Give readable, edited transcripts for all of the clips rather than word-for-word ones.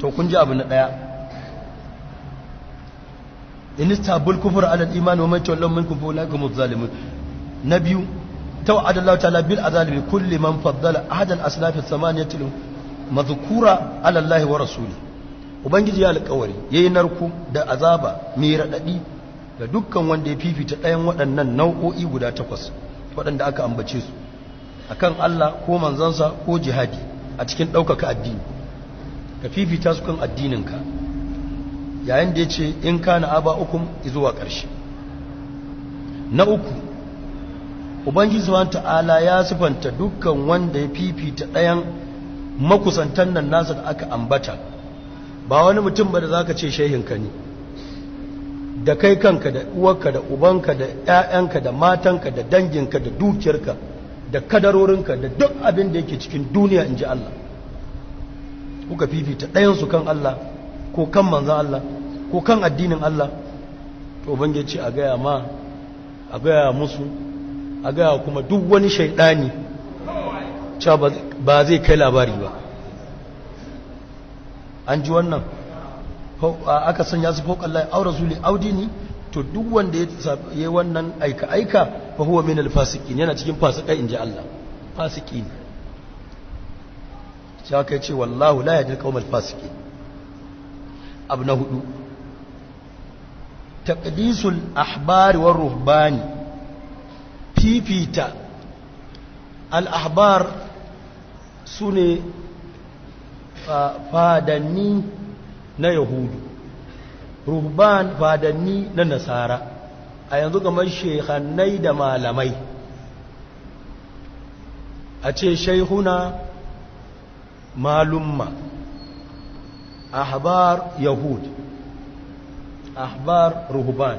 to kun ji abu na daya inistabul kufur ala al-iman wa man tawalla minkum fa ulaikum adh-dhalimun na biyu توعد الله تعالى بالعذاب بكل من فضل أحد الأسلاف الثمانية المذكورة على الله ورسوله ubangiji ya alƙawari yayi narku da azaba mai radadi ga dukkan wanda ya fifita ɗayan waɗannan nau'o'i guda 8 waɗanda aka ambace su akan Allah ko manzansa ko jihadi a cikin ɗaukaka addini ka fifita su kan addininka yayin da yace in kana aba'ukum zuwa ƙarshe na uku ubangiji subhanahu ta'ala ya sifanta dukkan wanda ya fifita ɗayan makusantan nan nasa da aka ambata ba wani mutum ba da zaka ce shehinka ne da kai kanka da uwarka da ubanka da ƴaƴanka da matanka da danginka da dukiyarka da kadarorinka da duk abin da yake cikin duniya inji Allah kuka fifita ɗayan su kan Allah ko kan manzon Allah ko kan addinin Allah to ubangiji a gaya ma a gaya musu a gaya kuma duk wani shaidani cewa ba zai kai labari ba an ji wannan aka sanya su fauƙan lai aure zuli audini to duk wanda ya yi wannan aika-aika fa huwa min alfasiqin yana cikin fasikai inji Allah fasiki ne sai aka ce wallahu la yahdi al-qawmal fasiqin abu na 4 taqdisul ahbari war ruhbani fifita al-ahbar sune fadanni na yahudu ruhban fadanni na nasara a yanzu kamar shehannai da malamai a ce shaihuna malumma ahbar yahud ahbar ruhban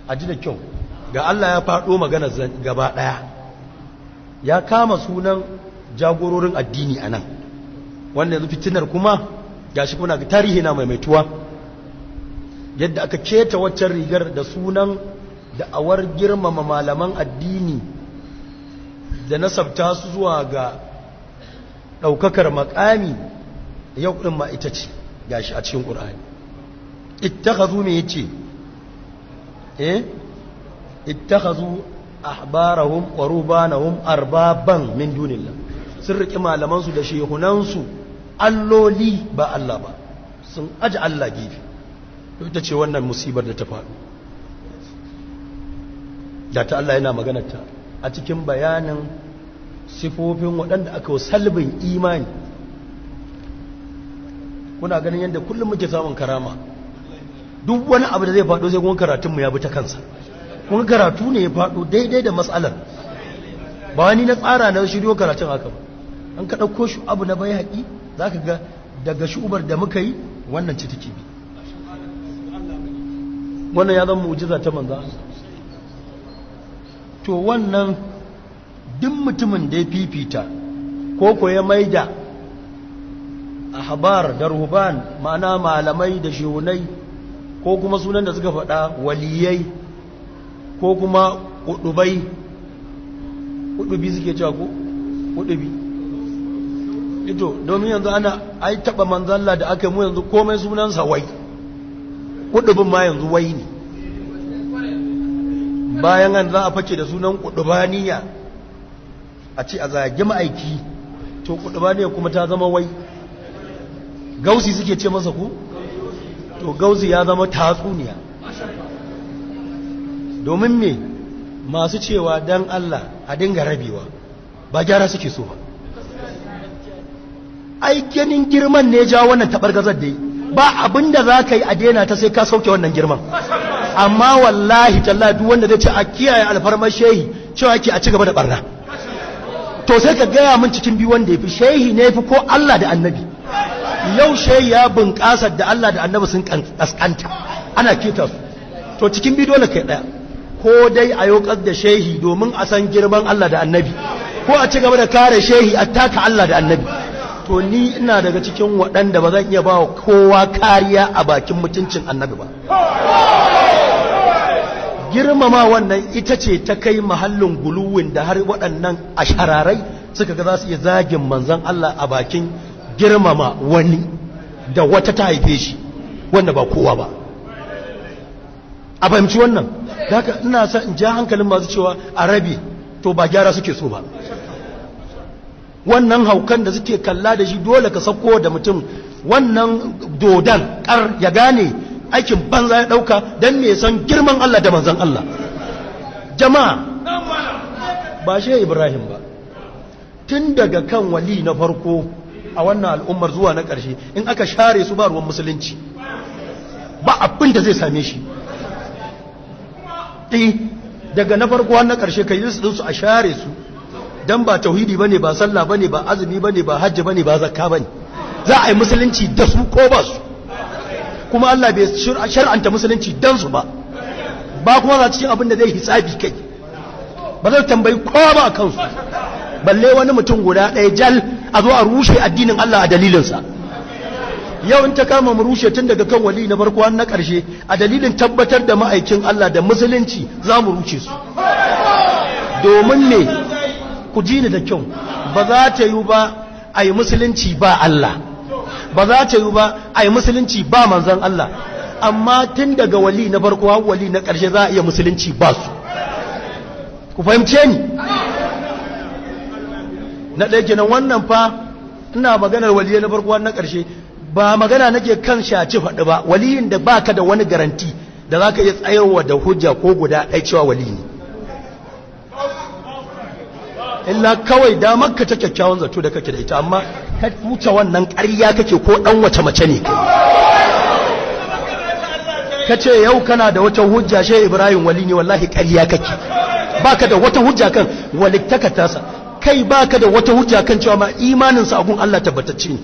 a ji da kyau ga Allah ya faɗo magana gaba ɗaya ya kama sunan jagororin addini a nan wanda yanzu fitinar kuma gashi kuna ga tarihi na maimaituwa yadda aka keta waccan rigar da sunan da'awar girmama malaman addini da nasabta su zuwa ga ɗaukakar makami yau ɗin ma ita ce gashi a cikin ƙur'ani ittakhazu me yace ittakhazu ahbarahum wa rubanahum arbaban min dunillah sun riƙe malamansu da shehunansu alloli ba Allah ba sun aji Allah gefe ita ce wannan musibar da ta faɗo da ta Allah yana maganarta a cikin bayanin sifofin waɗanda aka salbin imani kuna ganin yadda kullum muke samun karama duk wani abu da zai faɗo sai kuma karatunmu ya bi ta kansa kuma karatu ne ya faɗo daidai da matsalar ba ni na tsara na shiryo karatun haka ba an ka ɗauko shi abu na bai haƙi za ka ga daga shubar da muka yi wannan ci take bi wannan ya zama mu'jiza ta manza to wannan duk mutumin da ya fifita ko ya maida ahbar da ruhban ma'ana malamai da shehunai ko kuma sunan da suka faɗa waliyai ko kuma ƙudubai ƙudubi suke cewa ko ƙudubi ito domin yanzu ana ai taɓa manzalla da aka mu yanzu komai sunansa wai ƙudubin ma yanzu wai ne bayan an za a fake da sunan ƙudubaniya a ce a zagi ma'aiki to ƙudubaniya kuma ta zama wai gausi suke ce masa ku to gausi ya zama tatsuniya domin me masu cewa dan Allah a dinga rabewa ba gyara suke so ba ai ganin girman ne ja wannan tabargazar da ba abinda za ka yi a daina ta sai ka sauke wannan girman amma wallahi tallahi duk wanda zai ce a kiyaye alfarmar shehi cewa ke a ci gaba da barna to sai ka gaya min cikin biyu wanda ya fi shehi ne fi ko Allah da annabi yau shehi ya bunƙasa da Allah da annabi sun kaskanta ana kita su to cikin biyu dole kai ɗaya ko dai a yokar da shehi domin a san girman Allah da annabi ko a ci gaba da kare shehi a taka Allah da annabi to ni ina daga cikin waɗanda ba zan iya ba kowa kariya a bakin mutuncin annabi ba girmama wannan ita ce ta kai mahallin guluwin da har waɗannan ashararai suka ga za su iya zagin manzon Allah a bakin girmama wani da wata ta haife shi wanda ba kowa ba. A fahimci wannan, haka ina sa in ja hankalin masu cewa a rabe to ba gyara suke so ba. Wannan haukan da suke kalla da shi dole ka sauko da mutum wannan dodan kar ya gane aikin banza ya dauka dan me san girman Allah da manzon Allah. Jama'a ba shi Ibrahim ba, tun daga kan wali na farko a wannan al'ummar zuwa na ƙarshe in aka share su ba ruwan musulunci ba abin da zai same shi. Daga na farko har na ƙarshe kai su a share su, dan ba tauhidi bane, ba sallah bane, ba azumi bane, ba hajji bane, ba zakka bane. Za a yi musulunci da su ko ba su, kuma Allah bai shar'anta musulunci dan su ba kuma za cikin abin da zai hisabi kai, ba zai tambayi kowa ba kansu, balle wani mutum guda ɗaya jal a zo a rushe addinin Allah a dalilinsa. Yau in ta kama mu rushe tun daga kan wali na farko har na ƙarshe a dalilin tabbatar da ma'aikin Allah da musulunci za mu rushe su. Domin me, ku ji ni da kyau, ba za ta yi ba a yi musulunci ba Allah, ba za ta yi ba a yi musulunci ba manzan Allah, amma tun daga wali na farko har wali na ƙarshe za a iya musulunci ba su. Ku fahimce ni? Na ɗaya kenan wannan fa ina maganar waliye na farko har na ƙarshe, ba magana nake kan shaci faɗi ba. Waliyin da baka da wani garanti da za ka iya tsayarwa da hujja ko guda ɗaya cewa wali ne, illa kawai damar ka ta kyakkyawan zato da kake da ita, amma ka wuce wannan ƙarya kake ko ɗan wace mace ne kai. Ka ce yau kana da wata hujja shi Ibrahim wali ne, wallahi ƙarya kake. Baka da wata hujja kan walittaka tasa, kai baka da wata hujja kan cewa ma imaninsa a gun Allah tabbatacce ne,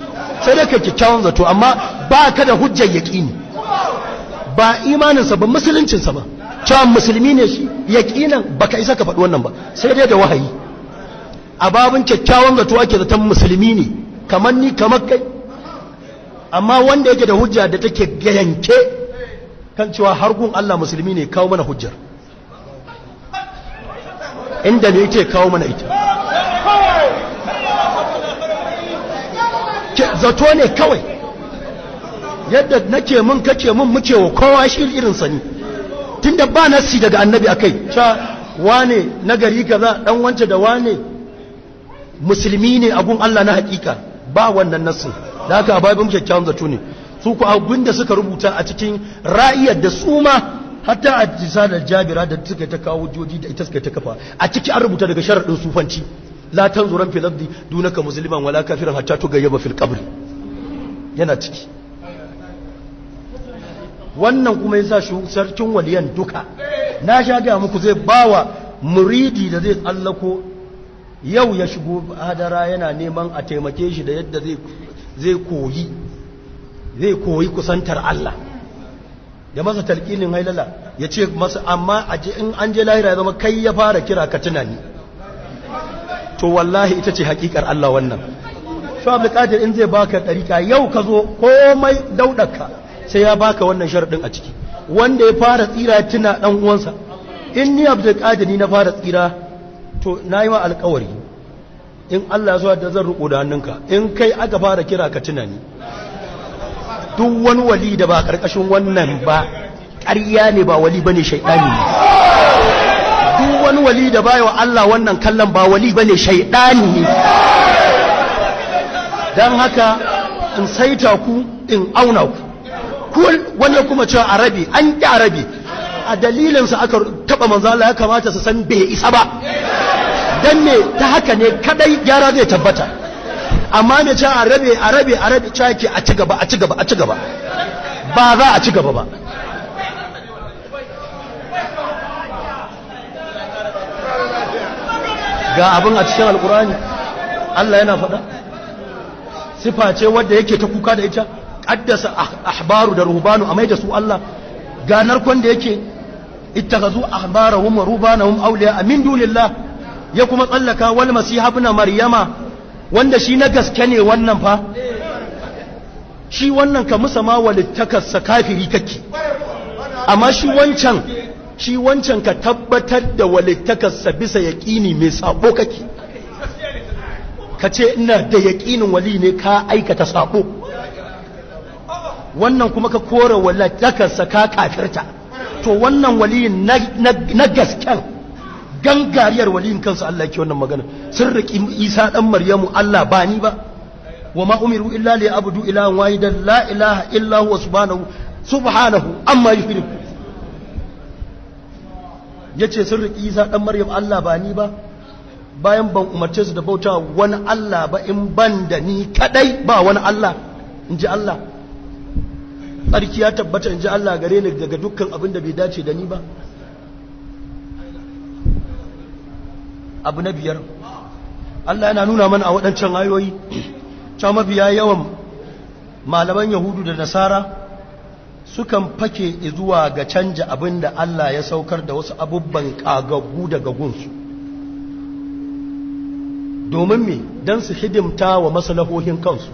sai dai ka kyakkyawan zato, amma baka da hujjar yaqini. Ba imaninsa ba, musuluncinsa ba, cewa musulmi ne shi yaqinan baka isa ka faɗi wannan ba, sai dai da wahayi. A babin kyakkyawan zato ake zaton musulmi ne kamar ni kamar kai, amma wanda yake da hujja da take yanke kan cewa har gun Allah musulmi ne, kawo mana hujjar inda ne yake kawo mana ita. Zato ne kawai, yadda nake mun kake mun muke wa kowa shi irin sani, tunda ba nasi daga annabi akai cewa wane nagari kaza dan wance da wane musulmi ne abun Allah na hakika, ba wannan nasin. Da haka babin kyakkyawan zato ne su ku abin da suka rubuta a cikin ra'iyar da su ma hatta a tisadar Jabira da suka ta kawo hujjoji da ita suka ta kafa a ciki an rubuta daga sharadin sufanci, la tanzuran fil ardi dunaka musliman wala kafiran hatta tugayyaba fil qabr, yana ciki. Wannan kuma yasa sarkin waliyan duka na sha ga muku zai bawa muridi da zai tsallako yau ya shigo hadara yana neman a taimake shi da yadda zai koyi kusantar Allah, ya masa talqinin hailala, ya ce masa amma in an je lahira ya zama kai ya fara kira ka tunani. To wallahi ita ce hakikar Allah wannan. Shi Abdul Qadir in zai baka dariƙa yau ka zo komai daudarka sai ya baka wannan sharadin a ciki, wanda ya fara tsira tuna dan uwansa. In ni Abdul Qadir ni na fara tsira, to nayi ma alƙawari in Allah ya so da zan riko da hannunka, in kai aka fara kira ka tunani. Duk wani wali da ba karkashin wannan ba ƙarya ne, ba wali bane shaydani ne. Duk wani wali da bayo Allah wannan kallon ba wali bane shaydani ne. Dan haka in saita ku in auna ku wani kuma cewa arabi an ƙi arabi a dalilinsa aka taɓa manzo Allah, ya kamata su san bai isa ba, dan me ta haka ne kadai gyara zai tabbata. Amma me cewa arabi cewa ke a ci gaba ba za a ci gaba ba. Ga abin a cikin alkurani Allah yana faɗa, sifa ce wadda yake ta kuka da ita, qaddasa ahbaru da ruhbanu amai da su Allah. Ga narkon da yake ittakazu ahbarahum wa rubanahum awliya min dunillah, ya kuma tsallaka wal masiha ibn maryama, wanda shi na gaske ne wannan fa, shi wannan ka musama walittakarsa kafiri kake, amma shi wancan ka tabbatar da walittakarsa bisa yaƙini mai sabo kake. ka ce ina da yaƙinin wali ne ka aikata sako, wannan kuma ka kore wallatakarsa ka kafirta. To wannan waliyin na gasken gangariyar waliyin kansa Allah yake wannan magana. Sun riƙi Isa ɗan Maryamu Allah ba ni ba, wa ma umiru illa li abudu ilahan wahidan la ilaha illa huwa subhanahu amma yushriku. Yace sun riƙi Isa ɗan Maryam Allah ba ni ba, bayan ban umarce su da bauta wani Allah ba in ban da ni kadai ba wani Allah, in ji Allah. Tsarki ya tabbata in ji Allah gare ni daga dukkan abin da bai dace da ni ba. Abu na biyar, Allah yana nuna mana a waɗancan ayoyi cewa mabiya yawan malaman Yahudu da Nasara sukan fake zuwa ga canja abin da Allah ya saukar da wasu abubban ƙagaggu daga gunsu. Domin me? Don su hidimta wa maslahohin kansu.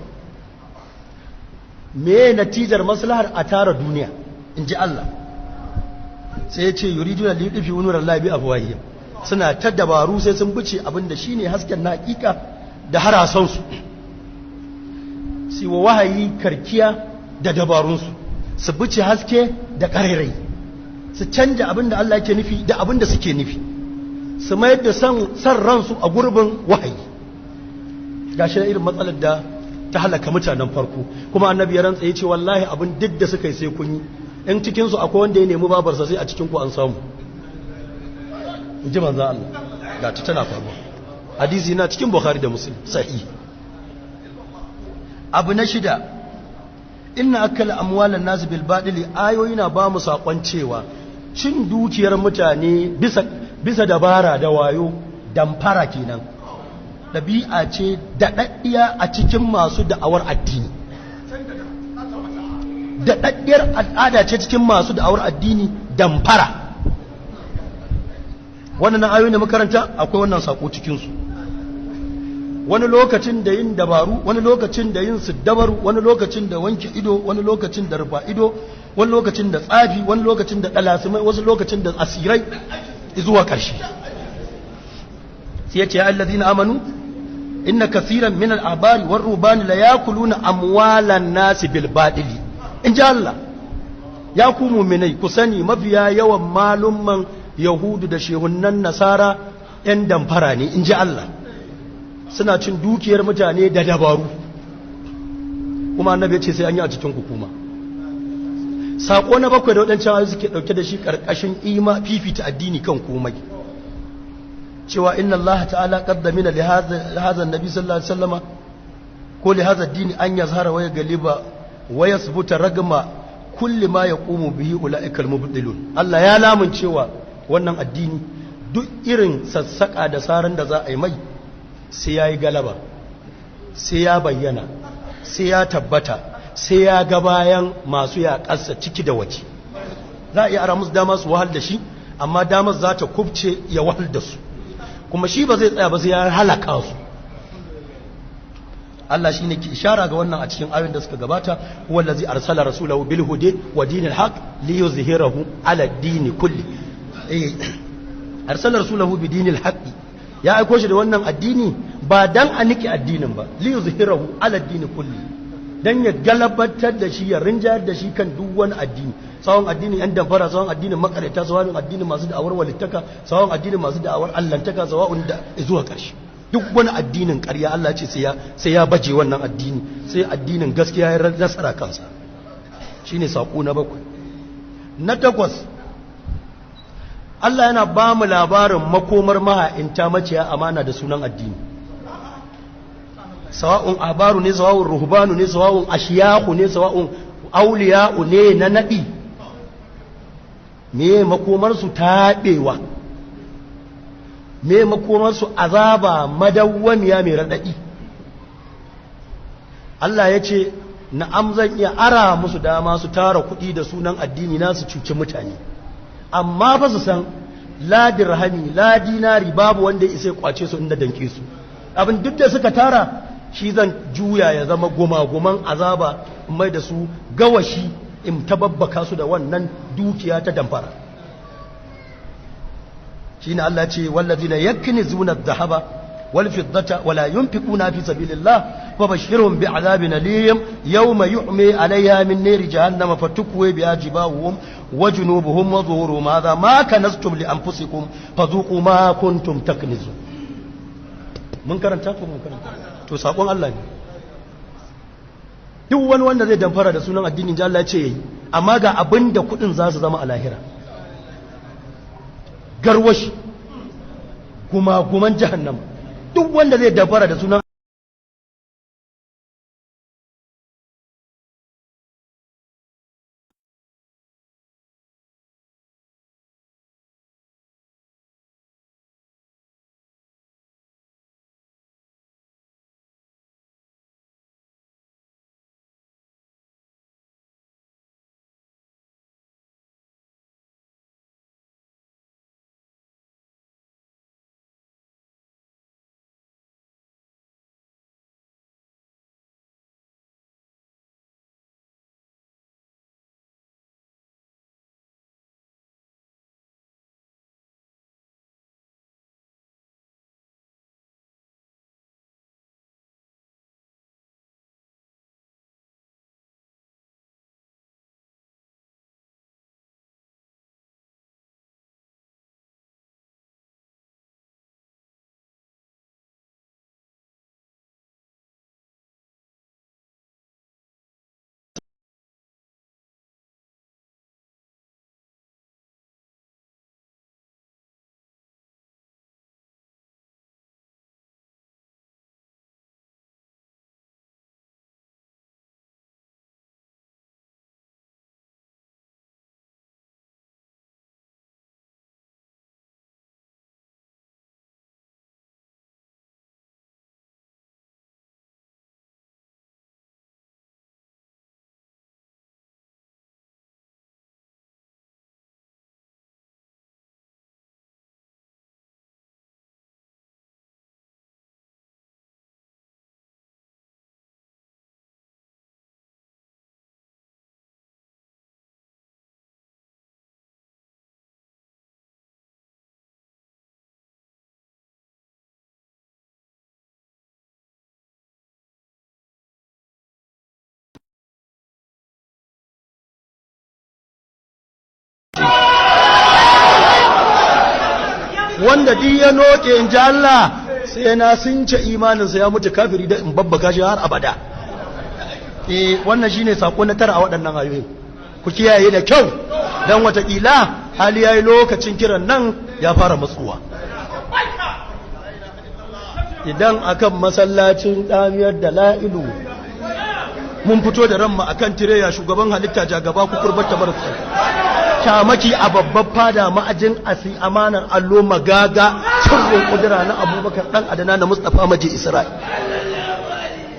Me natijar maslahar? A tara duniya, in ji Allah. Sai ya ce yuriduna li yudfi nuran bi afwahihim, suna ta dabaru sai sun bice abinda shine hasken na hakika da harasansu, su wa wahayi karkiya da dabarunsu, su bice haske da ƙarairai, su canja abinda Allah yake nufi da abinda suke nufi, su mayar da san ransu a gurbin wahayi. Gashi na irin matsalar da ta halaka mutanen farko, kuma annabi ya rantsa ya ce wallahi abin duk da suka yi sai kun yi, in cikinsu akwai wanda ya nemi babarsa sai a cikinku an samu, in ji manzan Allah. Ga ta tana faruwa, hadisi na cikin Bukhari da Muslim sahi. Abu na shida, inna akala amwalan nas bil badili, ayoyi na ba mu sakon cewa cin dukiyar mutane bisa dabara da wayo, damfara kenan, ɗabi'a ce daɗaɗɗiya a cikin masu da'awar addini. Daɗaɗɗiyar al'ada ce cikin masu da'awar addini, damfara. Wannan ayoyi da makaranta akwai wannan sako cikinsu. Wani lokacin da yin dabaru, wani lokacin da yin siddabaru, wani lokacin da wanke ido, wani lokacin da rufa ido, wani lokacin da tsafi, wani lokacin da ɗalasimai, wasu lokacin da asirai zuwa ƙarshe. Sai ya ce ya allazina amanu inna kathiran min al-ahbari war rubani la yakuluna amwalan nasi bil badili, in ji Allah. Ya ku mu'minai ku sani mafiya yawan malumman Yahudu da shehunnan Nasara ‘yan damfara ne, in ji Allah. Suna cin dukiyar mutane da dabaru, kuma annabi ya ce sai an yi a cikin hukuma. Saƙo na bakwai da waɗancan ayoyi suke ɗauke da shi ƙarƙashin fifita addini kan komai, cewa inna Allah ta'ala qaddamina li hadha an-nabi sallallahu alaihi wasallama ko li hadha ad-din an yazhara wa yaghliba wa yasbuta ragma kulli ma yaqumu bihi ulaika al-mubtilun. Allah ya lamun cewa wannan addini duk irin sassaka da saran da za a yi mai sai yayi galaba, sai ya bayyana, sai ya tabbata, sai ya ga bayan masu yaƙarsa ciki da waje. Za a iya ara musu dama su wahal da shi, amma damar za ta kubce ya wahal da su, kuma shi ba zai tsaya ba sai ya halaka su. Allah shine ke ishara ga wannan a cikin ayoyin da suka gabata, wallazi arsala rasulahu bil hudi wa dinil haqq li yuzhirahu ala ad-din kulli. Arsala rasulahu bi dinil haqq, ya aiko shi da wannan addini ba dan a niki addinin ba, li yuzhirahu ala ad-din kulli, dan ya galabatar da shi, ya rinjayar da shi kan duk wani addini, sawon addinin yan damfara, sawon addinin makareta, sawon addinin masu da'awar walittaka, sawon addinin masu da'awar allantaka, sawon da zuwa ƙarshe. Duk wani addinin ƙarya Allah ce sai ya baje wannan addini, sai addinin gaskiya ya nasara kansa. Shine saƙo na bakwai. Na takwas, Allah yana ba mu labarin makomar maha'inta maciya amana da sunan addini. Sawa'un abaru ne, sawa'un ruhbanu ne, sawa'un ashiyahu ne, sawa'un auliya'u ne na naɗi, me makomarsu taɓewa, me makomarsu azaba madawwamiya mai raɗaɗi. Allah ya ce na'am zan iya ara musu dama su tara kuɗi da sunan addini na su cuci mutane, amma ba su san la dirhami la dinari babu wanda ya isa kwace su inda danke su. Abin duk da suka tara shi zan juya ya zama gumaguman azaba, mai da su gawashi in tababbaka su da wannan dukiya ta damfara. Shine Allah ce wallazina yaknizuna adh-dhahaba والفضة ولا ينفقون في سبيل الله فبشرهم بعذاب أليم يوم يحمي عليها من نار جهنم فتكوي بها جباههم وجنوبهم وظهورهم هذا ما كنزتم لأنفسكم فذوقوا ما كنتم تكنزون mun karanta ko mun karanta to sakon Allah ne duk wani wanda zai damfara da sunan addinin ji Allah ya ce yayi amma ga abinda kudin za su zama a lahira garwashi kuma guman jahannam duk wanda zai damfara da sunan wanda duk ya noke in ji Allah sai na sunce imaninsa ya mutu kafiri da in babbaka shi har abada wannan shine sako na tara a waɗannan ayoyi ku kiyaye da kyau dan watakila hali yayi lokacin kiran nan ya fara matsuwa idan akan masallacin damiyar da la'ilu mun fito da ranmu akan tireya shugaban halitta jagaba ku kurbata barku shamaki a babban fada ma'ajin asi amanar allo magaga sirrin kudura na abubakar dan adana na mustafa maji isra'i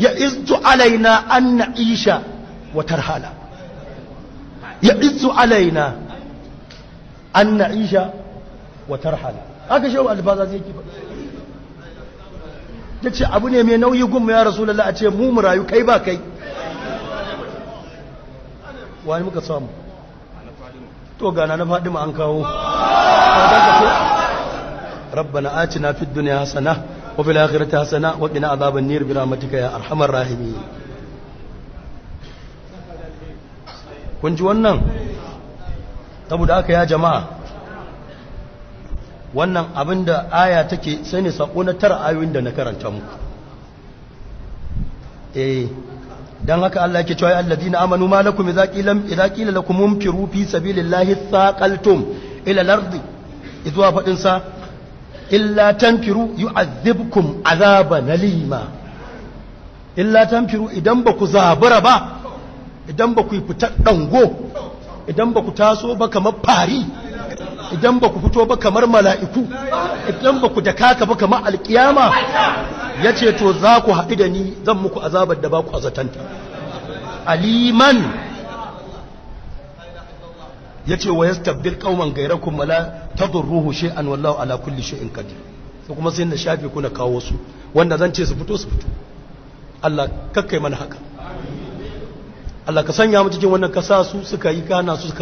ya izzu alaina an na'isha wa tarhala ya izzu alaina an na'isha wa tarhala haka shehu alfaza zai ki faɗi yace abu ne mai nauyi gun ya rasulullahi a ce mu rayu kai ba kai wani muka samu to gana na Fadima an kawo rabbana atina fid dunya hasana wa fil akhirati hasana wa qina adhaban nar bi rahmatika ya arhamar rahimin kun ji wannan saboda haka ya jama'a wannan abinda aya take sai ne sako na tara ayoyin da na karanta muku dan haka Allah yake cewa alladina amanu ma lakum idza qila lakum munfiru fi sabilillahi thaqaltum ila al-ardi idwa fadin sa illa tanfiru yu'adhibkum azaban alima illa tanfiru idan ba ku zabura ba idan ba ku fita dango idan ba ku taso ba kamar fari idan ba ku fito ba kamar mala'iku idan ba ku dakaka ba kamar alkiyama ya ce to za ku haɗu da ni zan muku azabar da ba ku azatanta aliman ya ce wa ya stabbil ƙauman gairakun mala ta durruhu shi'an wallahu ala kulli shi'in kadir sai kuma sai na shafe kuna kawo su wanda zan ce su fito Allah kakkai mana haka Allah ka sanya mu cikin wannan kasa su suka yi kana su suka